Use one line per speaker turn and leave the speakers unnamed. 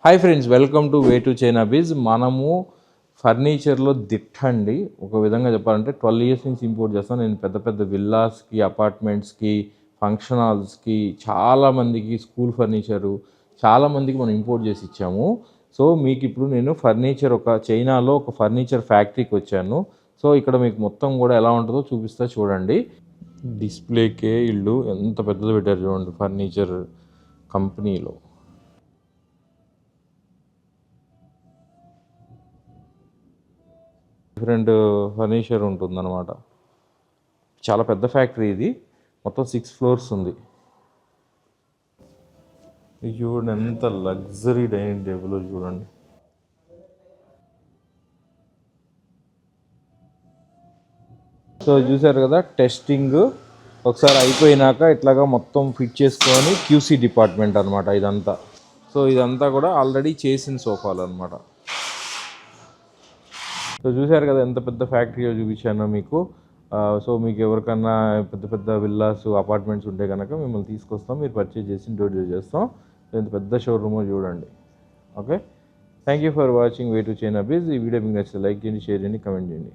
Hi friends, welcome to Way to China Biz. మనము ఫర్నిచర్లో దిట్టండి. ఒక విధంగా చెప్పాలంటే 12 ఇయర్స్ నుంచి ఇంపోర్ట్ చేస్తాను. నేను పెద్ద పెద్ద విల్లాస్కి, అపార్ట్మెంట్స్కి, ఫంక్షన్ హాల్స్కి, చాలామందికి స్కూల్ ఫర్నిచరు చాలామందికి మనం ఇంపోర్ట్ చేసి ఇచ్చాము. సో మీకు ఇప్పుడు నేను ఫర్నిచర్ చైనాలో ఒక ఫర్నిచర్ ఫ్యాక్టరీకి వచ్చాను. సో ఇక్కడ మీకు మొత్తం కూడా ఎలా ఉంటుందో చూపిస్తా చూడండి. డిస్ప్లేకే ఇల్లు ఎంత పెద్దది పెట్టారు చూడండి ఫర్నిచర్ కంపెనీలో. డిఫరెంట్ ఫర్నిచర్ ఉంటుందన్నమాట. చాలా పెద్ద ఫ్యాక్టరీ ఇది. మొత్తం 6 ఫ్లోర్స్ ఉంది. ఇది చూడండి ఎంత లగ్జరీ డైనింగ్ టేబుల్ చూడండి. సో చూసారు కదా, టెస్టింగ్ ఒకసారి అయిపోయినాక ఇట్లాగా మొత్తం ఫిట్ చేసుకొని క్యూసీ డిపార్ట్మెంట్ అనమాట ఇదంతా. సో ఇదంతా కూడా ఆల్రెడీ చేసిన సోఫాలు అనమాట. సో చూసారు కదా ఎంత పెద్ద ఫ్యాక్టరీ చూపించానో మీకు. సో మీకు ఎవరికన్నా పెద్ద పెద్ద విల్లాస్, అపార్ట్మెంట్స్ ఉంటే కనుక మిమ్మల్ని తీసుకొస్తాం, మీరు పర్చేజ్ చేసి ఇంట్రొడ్యూస్ చేస్తాం. ఎంత పెద్ద షోరూమో చూడండి. Okay, thank you for watching Way to China Biz. ఈ వీడియో మీకు నచ్చితే లైక్ చేయండి, షేర్ చేయండి, కమెంట్ చేయండి.